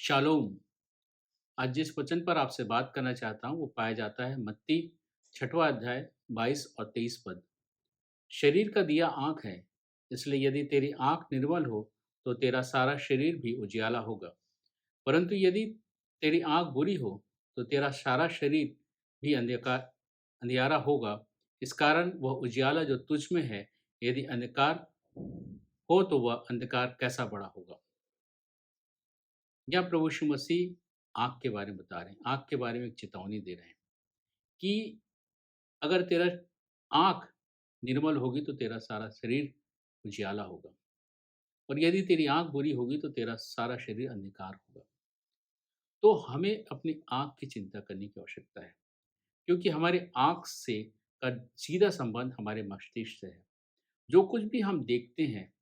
Shalom. आज जिस वचन पर आपसे बात करना चाहता हूँ वो पाया जाता है मत्ती 6वां अध्याय 22 और 23 पद। शरीर का दिया आँख है, इसलिए यदि तेरी आँख निर्मल हो तो तेरा सारा शरीर भी उजियाला होगा। परंतु यदि तेरी आँख बुरी हो तो तेरा सारा शरीर भी अंधियारा होगा। इस कारण वह उजियाला जो तुझ में है, यदि अंधकार हो तो वह अंधकार कैसा बड़ा होगा। यहाँ प्रभु यीशु मसीह आँख के बारे में बता रहे हैं, आँख के बारे में एक चेतावनी दे रहे हैं कि अगर तेरा आँख निर्मल होगी तो तेरा सारा शरीर उजियाला होगा, और यदि तेरी आँख बुरी होगी तो तेरा सारा शरीर अंधकार होगा। तो हमें अपनी आँख की चिंता करने की आवश्यकता है, क्योंकि हमारे आँख से का सीधा संबंध हमारे मस्तिष्क से है। जो कुछ भी हम देखते हैं,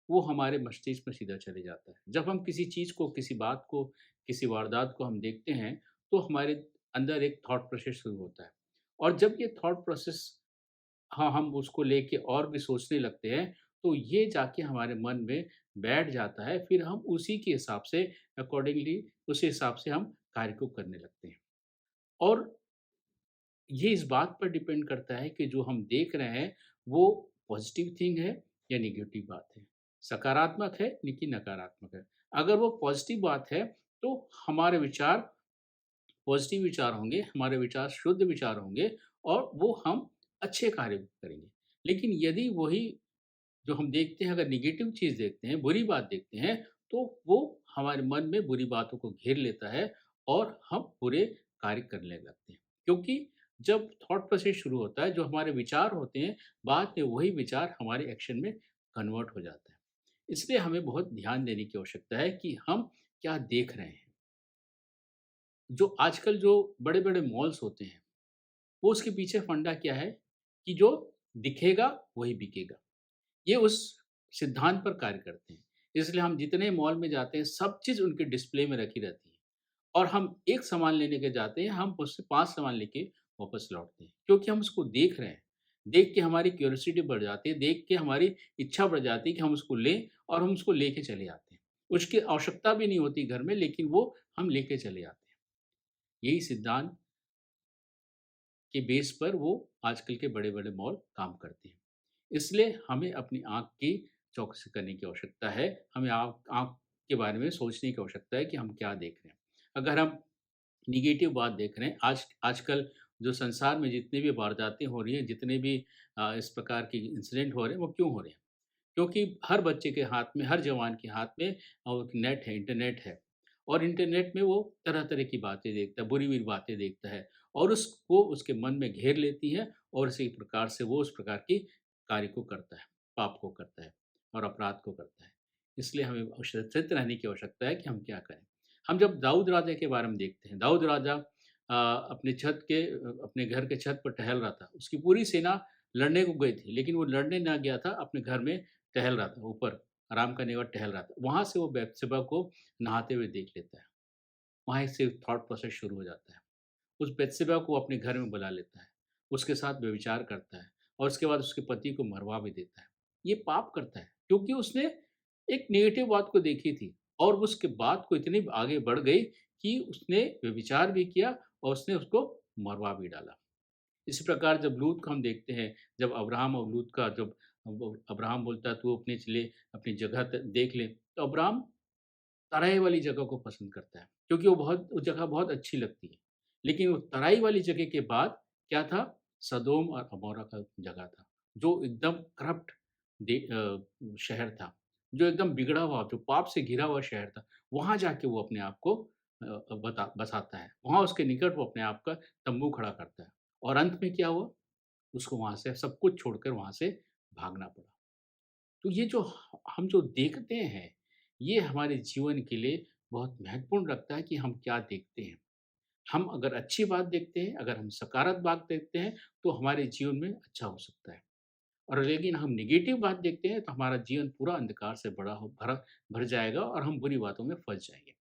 वो हमारे मस्तिष्क में सीधा चले जाता है। जब हम किसी चीज़ को, किसी बात को, किसी वारदात को हम देखते हैं, तो हमारे अंदर एक थॉट प्रोसेस शुरू होता है, और जब ये थॉट प्रोसेस हाँ, हम उसको लेके और भी सोचने लगते हैं, तो ये जाके हमारे मन में बैठ जाता है। फिर हम उसी के हिसाब से अकॉर्डिंगली उसी हिसाब से हम कार्य को करने लगते हैं। और ये इस बात पर डिपेंड करता है कि जो हम देख रहे हैं, वो पॉज़िटिव थिंग है या नेगेटिव बात है। सकारात्मक है कि नकारात्मक है। अगर वो पॉज़िटिव बात है, तो हमारे विचार पॉज़िटिव विचार होंगे, हमारे विचार शुद्ध विचार होंगे, और वो हम अच्छे कार्य करेंगे। लेकिन यदि वही जो हम देखते हैं, अगर नेगेटिव चीज़ देखते हैं, बुरी बात देखते हैं, तो वो हमारे मन में बुरी बातों को घेर लेता है, और हम बुरे कार्य करने लगते हैं। क्योंकि जब थॉट प्रोसेस शुरू होता है, जो हमारे विचार होते हैं, बाद में वही विचार हमारे एक्शन में कन्वर्ट हो जाता है। इसलिए हमें बहुत ध्यान देने की आवश्यकता है कि हम क्या देख रहे हैं। जो आजकल जो बड़े-बड़े मॉल्स होते हैं, वो उसके पीछे फंडा क्या है कि जो दिखेगा वही बिकेगा। ये उस सिद्धांत पर कार्य करते हैं। इसलिए हम जितने मॉल में जाते हैं, सब चीज़ उनके डिस्प्ले में रखी रहती है, और हम एक सामान लेने के जाते हैं, हम उससे 5 सामान लेके वापस लौटते हैं, क्योंकि हम उसको देख रहे हैं। देख के हमारी क्यूरियोसिटी बढ़ जाती है, देख के हमारी इच्छा बढ़ जाती है कि हम उसको लें, और हम उसको लेके चले आते हैं। उसकी आवश्यकता भी नहीं होती घर में, लेकिन वो हम लेके चले आते हैं। यही सिद्धांत के बेस पर वो आजकल के बड़े-बड़े मॉल काम करते हैं। इसलिए हमें अपनी आँख की चौकसी करने की आवश्यकता है। हमें आँख आँख के बारे में सोचने की आवश्यकता है कि हम क्या देख रहे हैं। अगर हम नेगेटिव बात देख रहे हैं, आजकल जो संसार में जितनी भी वारदातें हो रही हैं, जितने भी इस प्रकार के इंसिडेंट हो रहे हैं, वो क्यों हो रहे हैं? क्योंकि हर बच्चे के हाथ में, हर जवान के हाथ में नेट है, इंटरनेट है, और इंटरनेट में वो तरह-तरह की बातें देखता है, बुरी-बुरी बातें देखता है, और उसको उसके मन में घेर लेती है, और इसी प्रकार से वो उस प्रकार की कार्य को करता है, पाप को करता है और अपराध को करता है। इसलिए हमें सचेत रहने की आवश्यकता है कि हम क्या करें। हम जब दाऊद राजा के बारे में देखते हैं, दाऊद राजा अपने घर के छत पर टहल रहा था। उसकी पूरी सेना लड़ने को गई थी, लेकिन वो लड़ने ना गया था, अपने घर में टहल रहा था, ऊपर आराम करने के बाद टहल रहा था। वहाँ से वो बैतशेबा को नहाते हुए देख लेता है। वहाँ से थॉट प्रोसेस शुरू हो जाता है। उस बैतशेबा को अपने घर में बुला लेता है, उसके साथ व्यभिचार करता है, और उसके बाद उसके पति को मरवा भी देता है। ये पाप करता है, क्योंकि उसने एक नेगेटिव बात को देखी थी, और उसके बात को इतनी आगे बढ़ गई कि उसने व्यभिचार भी किया, और उसने उसको मरवा भी डाला। इसी प्रकार जब लूत को हम देखते हैं, जब अब्राहम और लूत का जब अब्राहम बोलता है तू अपने चले अपनी जगह देख ले, तो अब्राहम तराई वाली जगह को पसंद करता है, क्योंकि वो जगह बहुत अच्छी लगती है। लेकिन वो तराई वाली जगह के बाद क्या था, सदोम और अमोरा का जगह था, जो एकदम करप्ट शहर था, जो एकदम बिगड़ा हुआ, जो पाप से घिरा हुआ शहर था। वहाँ जाके वो अपने आप को बसाता है, वहाँ उसके निकट वो अपने आप का तंबू खड़ा करता है, और अंत में क्या हुआ, उसको वहाँ से सब कुछ छोड़कर वहाँ से भागना पड़ा। तो ये जो हम जो देखते हैं, ये हमारे जीवन के लिए बहुत महत्वपूर्ण रखता है कि हम क्या देखते हैं। हम अगर अच्छी बात देखते हैं, अगर हम सकारात्मक बात देखते हैं, तो हमारे जीवन में अच्छा हो सकता है, और लेकिन हम नेगेटिव बात देखते हैं, तो हमारा जीवन पूरा अंधकार से बड़ा हो भरा भर जाएगा, और हम बुरी बातों में फँस जाएँगे।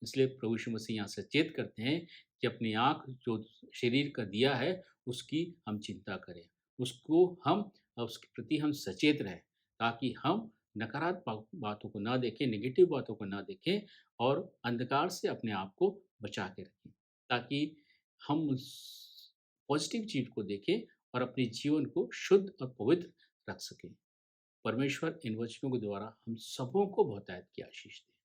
इसलिए प्रभु यीशु मसीह यहाँ सचेत करते हैं कि अपनी आँख जो शरीर का दिया है, उसकी हम चिंता करें। उसको हम उसके प्रति हम सचेत रहें, ताकि हम नकारात्मक बातों को ना देखें, नेगेटिव बातों को ना देखें और अंधकार से अपने आप को बचा के रखें। ताकि हम उस पॉज़िटिव चीज़ को देखें और अपने जीवन को शुद्ध और पवित्र रख सकें। परमेश्वर इन वचनों के द्वारा हम सबों को बहुतायत की आशीष दे।